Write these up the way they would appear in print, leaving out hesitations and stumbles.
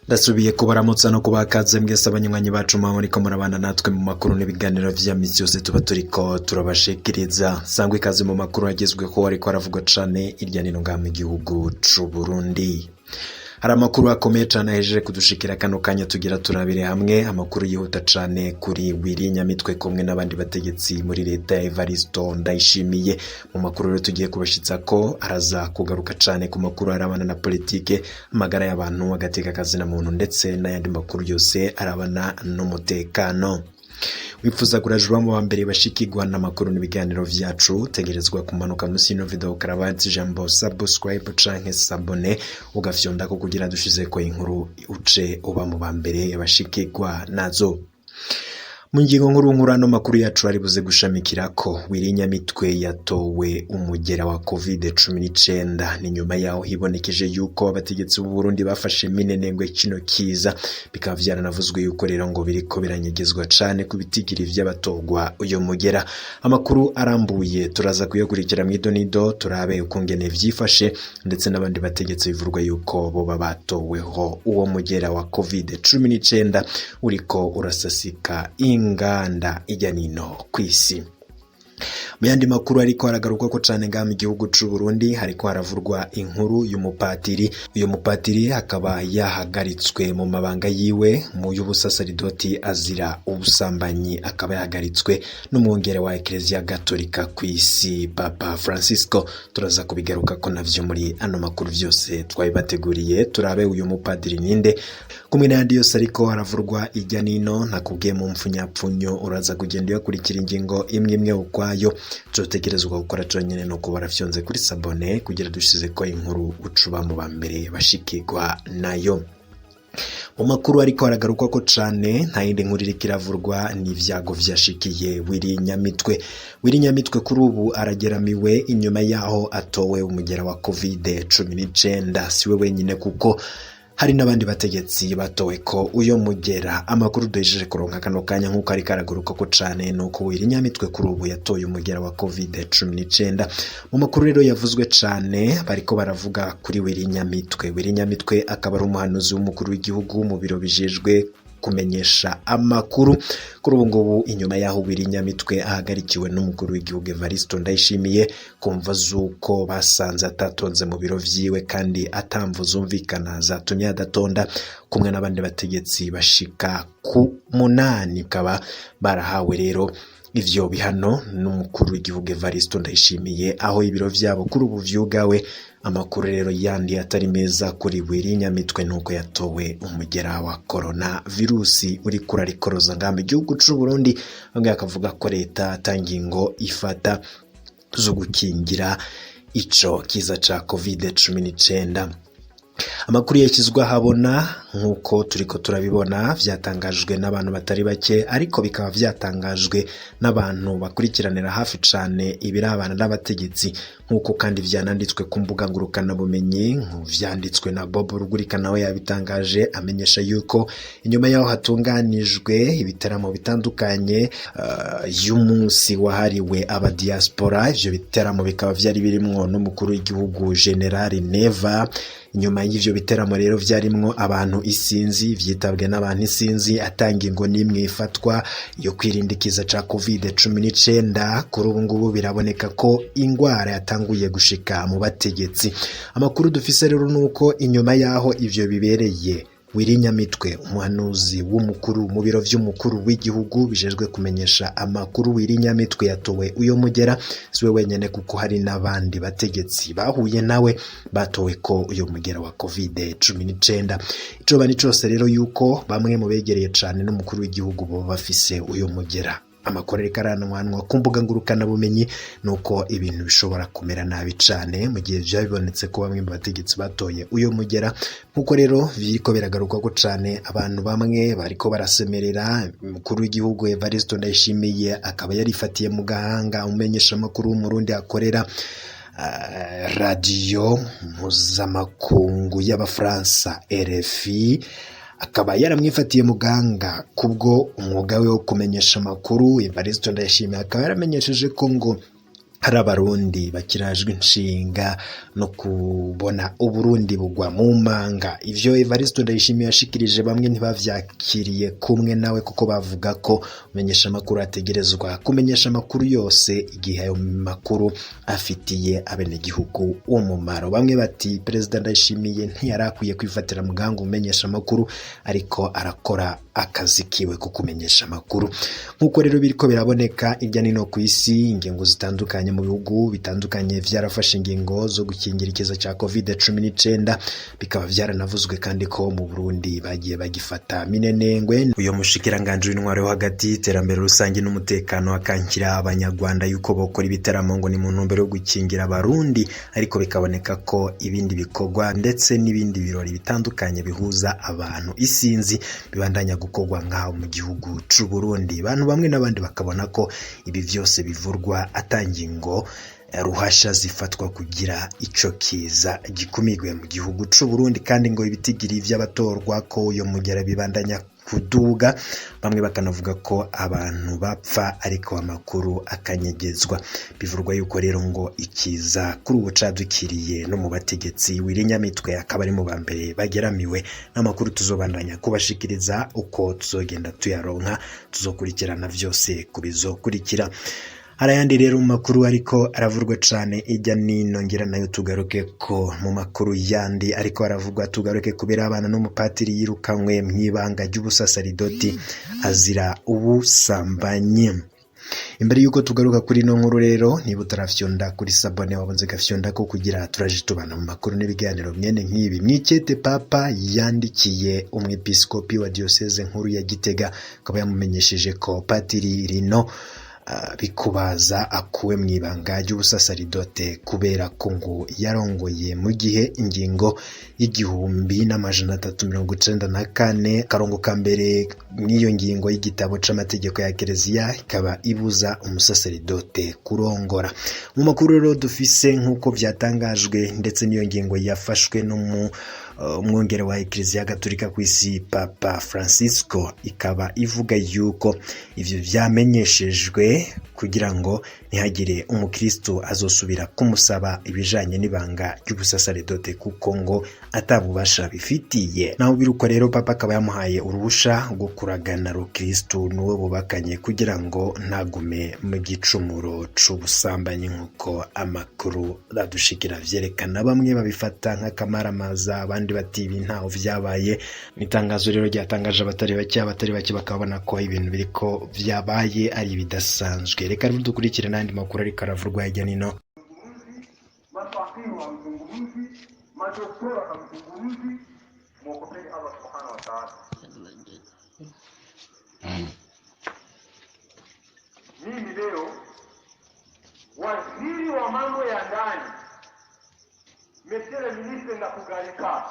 Ndasubiye kubaramutsa no kubakaze mwese abanywanyi bacu muriko murabana natwe mu makuru n'ibiganiro vya misi yose tuba turiko turabashikiriza. Sangwe ikaze mu makuru agezweho ariko aravugwa cane irya nino ngaha mu gihugu c'u Burundi. Hari amakuru akomeye cane ahejeje kudushikira kano kanya tugira turabire hamwe, amakuru yihuta cane kuri Willy Nyamitwe kumwe n'abandi bategetsi muri leta ya Evaristo Ndayishimiye. Mu makuru rero tugiye kubashitsa ko araza kugaruka cane ku makuru arabana na politike, amagara y'abantu, agateka kazina muntu ndetse n'ayandi makuru yose arabana n'umutekano. Wifuza kurajwa mu bambere bashikirwa n'amakuru n'ibiganiro vyacu, tegerezwa kumanuka musi y'ino video karabazi jambo subscribe canke s'abone ugafyonda ko kugira dushizeko inkuru uce uba mu bambere bashikirwa nazo. Mu ngingo nkuru ano makuru yacu ari buze gushamikirako Willy Nyamitwe yatowe umugera wa COVID-19. Ni nyuma yaho hibonekeje yuko abategetsi b'u Burundi bafashe minenengwe kino kiza, bikaba vyaranavuzwe yuko rero ngo biriko biranyegezwa cane ku bitigiri vy'abatogwa uyo mugera. Amakuru arambuye turaza kuyokurikira mw'idonido turabe ukungene vyifashe, ndetse n'abandi bategetsi bivurwa yuko boba batoweho uwo mugera wa COVID-19 uriko urasasika inganda ijya nino kw'isi. Mu yandi makuru ariko haragaruka ko cane ngaha mu gihugu c'u Burundi hariko haravurwa inkuru y'umupatiri. Uyo mupatiri akaba yahagaritswe mu mabanga yiwe mu y'ubusasaridoti azira ubusambanyi, akaba yahagaritswe n'umwungere wa Eklezia Gatolika kw'isi Papa Francisco. Turaza kubigaruka ko navyo muri ano makuru vyose twabibateguriye, turabe uyu mupadiri ninde kumwe n'ayandi yose ariko haravurwa ijya nino. Nakubwiye mu mpfunyapfunyo uraza kugenda uyakurikira ingingo imwe ukwayo. Tutegerezwa gukora cyonyine no kuba barafyonze kuri s'abone kugira dushize ko inkuru ucuba mu bambere bashikirwa nayo. Mu makuru ariko haragaruka ko cane nta yindi nkuru iriko iravurwa n'ivyago vyashikiye Willy Nyamitwe. Willy Nyamitwe kuri ubu arageramiwe inyuma yaho atowe umugera wa COVID-19. Siwe wenyine kuko hari n'abandi bategetsi batowe ko uyo mugera. Amakuru duhejeje kuronka kano kanya nk'uko ari karagaruka ko cane nuko Willy Nyamitwe kuri ubu yatoye umugera wa COVID-19. Mu makuru rero yavuzwe cane bariko baravuga kuri Willy Nyamitwe. Willy Nyamitwe akaba ari umuhanuzi w'umukuru w'igihugu mu biro bijejwe kumenyesha amakuru. Kuri ubu ngubu inyuma yaho Willy Nyamitwe ahagarikiwe n'umukuru w'igihugu Evaristo Ndayishimiye kumva zuko basanze atatonze mu biro vyiwe kandi atamvu zumvikana zatumye adatonda, kumwe n'abandi bategetsi bashika ku 8 kaba barahawe rero ivyo bihano n'umukuru w'igihugu Evaristo Ndayishimiye, aho ibiro vyabo kuri ubu vyugawe. Amakuru rero yandi atari meza kuri Willy Nyamitwe nuko yatowe umugera wa corona virusi uri kurarikoroza ngaha mu gihugu c'u Burundi, bamwe akavuga ko leta atangingo ifata zo gukingira ico kiza ca COVID-19. Amakuru yashyizwe habona nk'uko turiko turabibona vyatangajwe n'abantu batari bake, ariko bikaba vyatangajwe n'abantu bakurikiranira hafi cane ibirabana n'abategetsi, nk'uko kandi vyananditswe ku mbuga ngurukana bumenyi. Vyanditswe na Bob Rugurika nawe yabitangaje amenyesha yuko inyuma yaho hatunganijwe ibiteramo bitandukanye y'umunsi wahariwe aba diaspora. Ivyo biteramo bikaba vyari birimwo n'umukuru w'igihugu General Neva. Inyuma y'ivyo biteramo rero vyarimwo abantu isinzi, vyitabwe n'abantu isinzi, atanga ingo n'imwe ifatwa yo kwirindikiza ca COVID-19. Kuri ubu ngubu biraboneka ko ingwara yatanguye gushika mu bategetsi. Amakuru dufise rero nuko inyuma yaho ivyo bibereye, Willy Nyamitwe umuhanuzi w'umukuru mu biro vy'umukuru w'igihugu bijejwe kumenyesha amakuru, Willy Nyamitwe yatowe uyo mugera. Siwe wenyene kuko hari n'abandi bategetsi bahuye nawe batowe ko uyo mugera wa COVID-19. Ico bani cose rero yuko bamwe mu begereye cane n'umukuru w'igihugu bo bafise uyo mugera. Amakuru ariko aranwanwa ku mbuga ngurukana bumenyi nuko ibintu bishobora kumera nabi cane mu gihe vyabibonetse ko bamwe mu bategetsi batoye uyo mugera. Nkuko rero biriko biragaruka ko cane abantu bamwe bariko barasemerera umukuru w'igihugu Evaristo Ndayishimiye, akaba yarifatiye mu gahanga umenyesha amakuru w'umurundi akorera radio mpuzamakungu y'abafaransa RFI, akaba yaramwifatiye muganga kubwo umwuga we wo kumenyesha amakuru. Evaristo Ndayishimiye akaba yaramenyesheje ko ngo hari abarundi bakirajwe inshinga no kubona uburundi bugwa mu manga. Ivyo Evariste Ndayishimiye yashikirije bamwe ntibavyakiriye kumwe nawe, kuko bavuga ko umenyesha makuru ategerezwa kumenyesha makuru yose igihe ayo makuru afitiye abenegihugu umumaro. Bamwe bati Perezida Ndayishimiye ntiyarakwiye kwifatira mugango umenyesha makuru, ariko arakora akazi kiwe ko kumenyesha makuru. Nkuko rero biriko biraboneka irya nino ku isi, ingingo zitandukanye mu bihugu bitandukanye vyarafashe ingingo zo gukingira ikiza ca COVID-19, bikaba vyaranavuzwe kandi ko mu Burundi bagiye bagifata minenengwe. Uyo mushikiranganje w'intwaro yo hagati, iterambere rusange n'umutekano akankira abanyarwanda yuko bokora ibiteramo ngo ni mu ntumbero yo gukingira abarundi, ariko bikaboneka ko ibindi bikorwa ndetse n'ibindi birori bitandukanye bihuza abantu isinzi bibandanya gukorwa ngaho mu gihugu c'u Burundi. Abantu bamwe n'abandi bakabona ko ibi vyose bivurwa atangingo ruhasha zifatwa kugira ico kiza gikumigwe mu gihugu c'u Burundi, kandi ngo ibitigiri vy'abatorwa ko uyo mugera bibandanya kuduga. Bamwe bakanavuga ko abantu bapfa ariko amakuru akanyegezwa. Bivurwa yuko rero ngo ikiza kuri ubu cadukiriye no mu bategetsi w'irinyamitwe, akaba ari mu bambere bageramiwe. N'amakuru tuzobandanya kubashikiriza uko tuzogenda tuyaronka, tuzokurikirana vyose kubizokurikira. Arayandi rero mu makuru ariko aravurwa cane ijya nino, ngira nayo tugaruke ko mu makuru yandi ariko aravugwa. Tugaruke kubera abana n'umupatiri yirukanwe mw'ibanga ry'ubusasaridoti azira ubusambanyi. Imbere yuko tugaruka kuri no nkuru rero, niba utarafyonda kuri sabone wabonze gafyonda ko kugira turaje tubana mu makuru n'ibiganiro myene nk'ibi. Mwikete papa yandikiye umwepiskopi wa diocese nkuru ya Gitega, akaba yamumenyesheje ko patiri Rino Bikubaza akuwe mw'ibanga ry'ubusasaridote kubera ko ngo yarongoye mu gihe ingingo y'igihumbi n'amajana 394 karongo ka mbere n'iyo ngingo y'igitabo c'amategeko ya Kereziya ikaba ibuza umusasaridote kurongora. Mu makuru rero dufise nk'uko vyatangajwe, ndetse n'iyo ngingo yafashwe no mu umwongere wa Eklezia Gatolika ku isi Papa Francisco, ikaba ivuga yuko ivyo vyamenyeshejwe kugira ngo ntihagire umukristo azosubira kumusaba ibijanye n'ibanga ry'ubusasaridoti, kuko ngo atabubasha bifitiye. Naho biruko rero Papa akaba yamuhaye uruhusha rwo kuragana rukristo n'uwo bubakanye kugira ngo ntagume mu gicumuro c'ubusambanyi, nk'uko amakuru radushikira vyerekana. Bamwe babifata nk'akamaramaza, abandi bati ibi ntaho vyabaye. Nitangazo rero ryatangaje abatari bake bakabona ko ibintu biriko vyabaye ari bidasanzwe. Reka dukurikire n'andi makuru ariko aravurwa hirya nino. Mimi leo waziri wa mambo ya ndani Monsieur le ministre Ndakugarika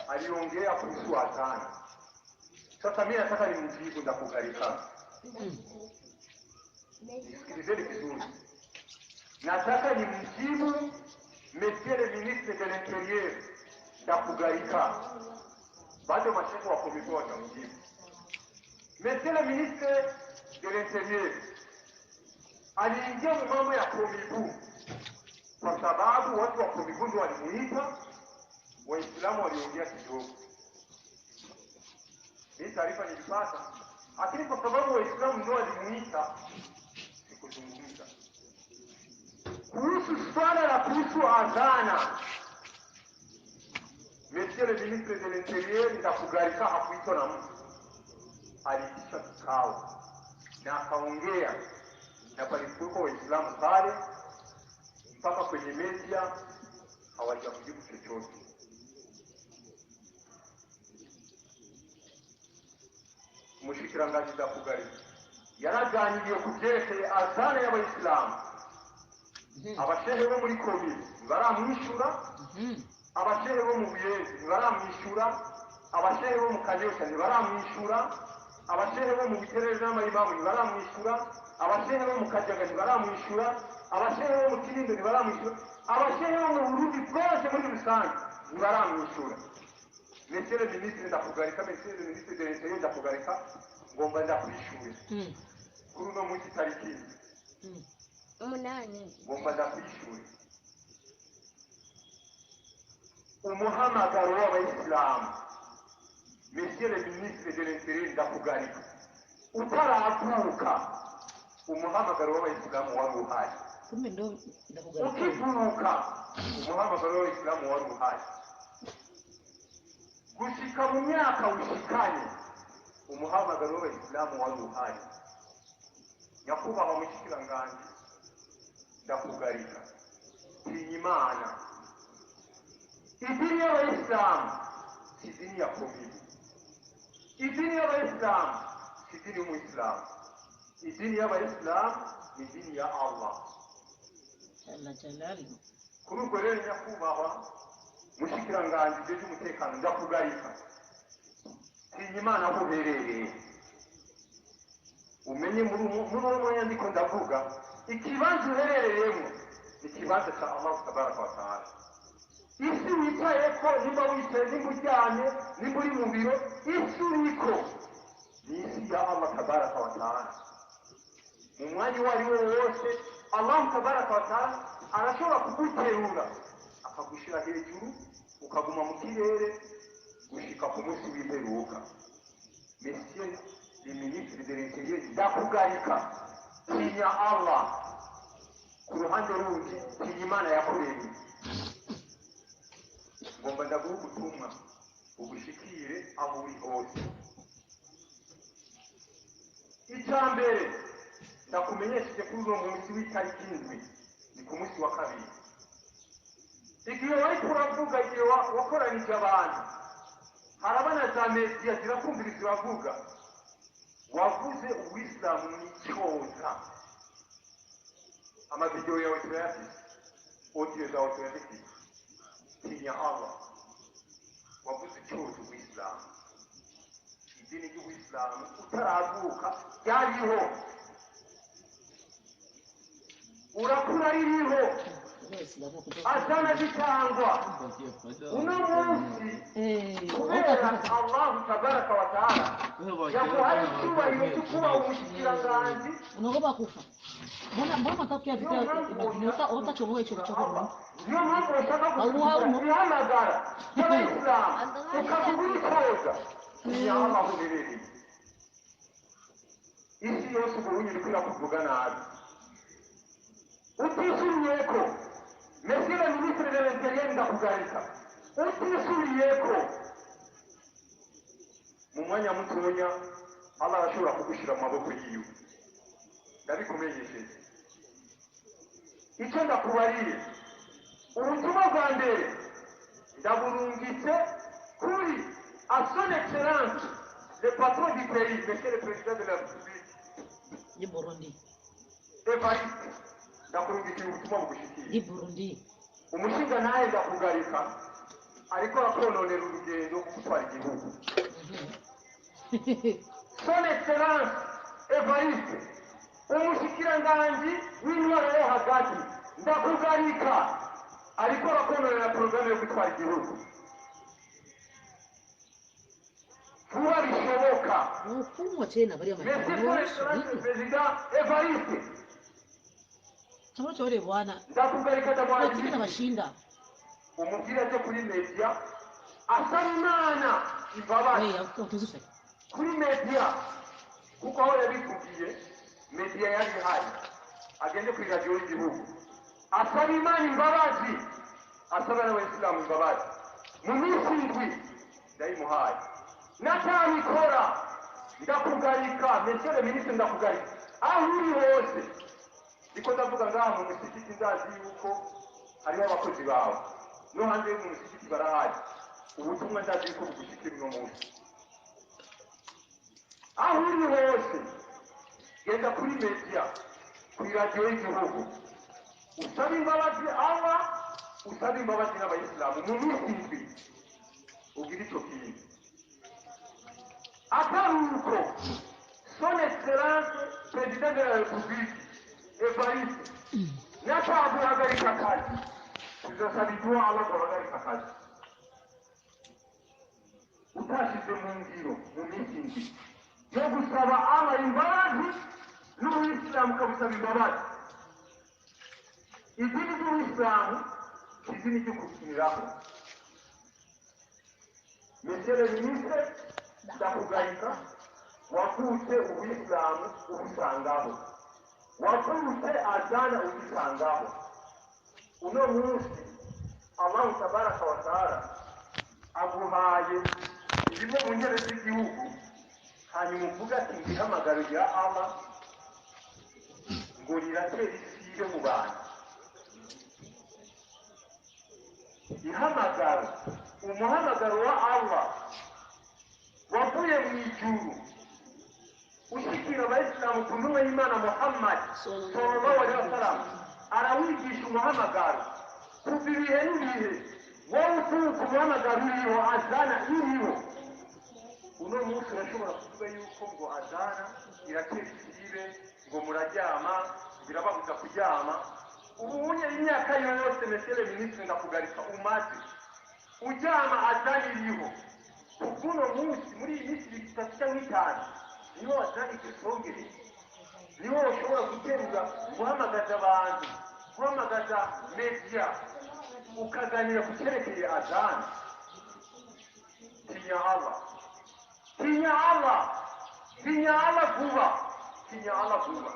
aliongea kuhusu adhana. Sasa mimi nataka nimjibu Ndakugarika. Nisikilizeni vizuri. Nataka nimjibu Monsieur le ministre de l'Intérieur Ndakugarika. Bado mashefu wa komiko watamjibu. Monsieur le ministre de l'Intérieur aliingia mambo ya komibu kwa sababu watu wa komibu walimuita, Waislamu waliongea kidogo. Hii taarifa nilipata, lakini kwa sababu Waislamu ndio walimuita sikuzungumza kuhusu swala la kuhusu adhana. Monsieur le ministre de l'Intérieur Ndakugarika hakuitwa na mtu, aliitisha kikao na akaongea na palikuwa Waislamu pale, mpaka kwenye media hawajakujibu chochote. Mushikiranganji Ndakugarika yaraganiriye kuvyerekeye azana y'Abayisilamu. Abashehe bo muri komine baramwishura, abashehe bo mu Buyenzi baramwishura, abashehe bo mu Kanyosha baramwishura, abashehe bo mu Buterere n'Amayimamu baramwishura, abashehe bo mu Kajaga baramwishura, abashehe bo mu Kinindo baramwishura, abashehe bo mu Burundi bwose muri rusange baramwishura. Monsieur le ministre Ndakugarika, Monsieur le ministre de l'Intérieur Ndakugarika, ngomba ndakwishure kuri uno munsi tariki umunani ngomba ndakwishura umuhamagaro w'abayisilamu. Monsieur le ministre de l'Intérieur ndakugarika utaravuka umuhamagaro w'abayisilamu wari uhari. Ukivuka umuhamagaro w'abayisilamu wari uhari. Gushika mu myaka ushikanye umuhamagaro w'abayisilamu wari uhari. Nyakubahwa mushikiranganji ndakugarika tinya Imana. Idini y'abayisilamu si idini ya komini. Idini y'abayisilamu si idini y'umuyisilamu. Idini y'abayisilamu ni idini ya Allah. Kuri ubwo rero nyakubahwa mushikiranganji jeje umutekano ndakugarika tinya Imana aho uherereye. Umenye muri uwo nyandiko ndavuga ikibanza uherereyemo ikibanza cya Allah tabaraka wa taala. Isi wicaye ko nimba wicaye nimba uryamye nimba uri mu biro isi uriko ni isi ya Allah tabaraka wa taala. Mu mwanya uwo ari wo wose Allah tabaraka wa taala arashobora kuguterura akagushyira hejuru ukaguma mu kirere gushika ku munsi w'imperuka. Monsieur le ministre de l'Intérieur ndakugarika tinya Allah. Ku ruhande rundi tinya Imana yakuremye. Ngomba ndaguha ubutumwa ubushikire aho uri hose. Icya mbere ndakumenyesheje kuri uwo munsi w'itariki indwi ni ku munsi wa kabiri. Igihe wari kuravuga igihe wakoranije abantu harabana za media zirakumviriza uravuga wavuze uwisilamu n'icyoza. Amavideo yawe turayafite, audio zawe turayafite. Tinya Allah. Wavuze icyoza uwisilamu. Idini ry'uwisilamu utaravuka ryariho, urakura ririho, azana zitangwa. Uno munsi kubera Allah tabaraka wa taala yaguhaye icyubahiro cyo kuba umushikiranganji. Unaogopa kufa. Mbona takia vita utachomoa hicho chokoro. Niyo mpamvu bashaka kuhamagara y'abayisilamu ukakugura ikoza. Tinya Allah aho uherereye. Isi yose ubu uri kuvuga nabi. Utisubiyeko Monsieur le ministre de l'Intérieur ndakugarika utisubiyeko mu mwanya mutonya Allah arashobora kugushyira mu maboko yiwe. Ndabikumenyesheje. Icyo ndakubariye ubutumwa bwa mbere ndaburungitse kuri à son excellence le patron du pays, Monsieur le président de la République du Burundi. Evariste ndakurungikira ubutumwa bugushikiye. Di Burundi. Umushinga naye ndakugarika ariko akononera urugendo gutwara igihugu. Son excellence Evariste umushikiranganji w'intwaro yo hagati ndakugarika ariko akononera porogaramu yo gutwara igihugu. Vuba bishoboka. Ufunwa tena bari Monsieur President Evariste Chore bwana. Ndakugarika ndamwandikira abashinga. Umubwira cyo kuri media asaba Imana imbabazi. Utuzuse. Kuri media kuko aho yabivugiye media yari hari agende kuri radio y'igihugu asaba Imana imbabazi, asaba n'abayisilamu imbabazi. Mu minsi indwi ndayimuhaye natabikora ndakugarika. Monsieur le ministre ndakugarika aho uri hose. Niko ndavuga ngaha mu musigiti ndazi yuko hariho abakozi bawe no hanze mu musigiti barahari. Ubutumwa ndazi yuko bugushikira uno munsi. Aho uri hose genda kuri media kuri radio y'igihugu usaba imbabazi Allah, usaba imbabazi n'abayisilamu mu minsi indwi ugira icyo kintu. Ataruko son excellence président de la République Evariste nataguhagarika akazi tuzasaba iduha Allah guhagarika akazi utashyize mu ngiro mu minsi indwi yo gusaba Allah imbabazi n'ubuyisilamu ukabusaba imbabazi. idini ry'ubuyisilamu si idini ryo gukiniraho. Mesere minisitiri ndakugarika wavutse ubuyisilamu ubusangaho, wavutse azana ubusangaho. Uno munsi Allahu tabaraka wa taala aguhaye ibimwe mu ntebe z'igihugu, hanyuma uvuga ati ihamagaro rya Allah ngo riratera isibe mu bantu. Ihamagaro, umuhamagaro wa Allah wavuye mu ijuru ushikira abayisilamu ku ntumwa y'Imana Muhammad sallallahu alaihi wasallam, arawigisha umuhamagaro kuva ibihe n'ibihe. wowe uturuka umuhamagaro uriho, azana iriho. Uno munsi urashobora kuvuga yuko ngo azana iratera isibe, ngo muraryama, birababuza kuryama. Ubunye imyaka yose mesere minisitiri ndakugarika umaze uryama azana iriho. Kuko uno munsi muri iyi minsi 3 cyangwa 5 niho azana igisongere, niho ushobora guterura guhamagaza abantu, guhamagaza media, ukaganira ku cyerekeye azana. Tinya Allah, tinya Allah, tinya Allah vuba, tinya Allah vuba.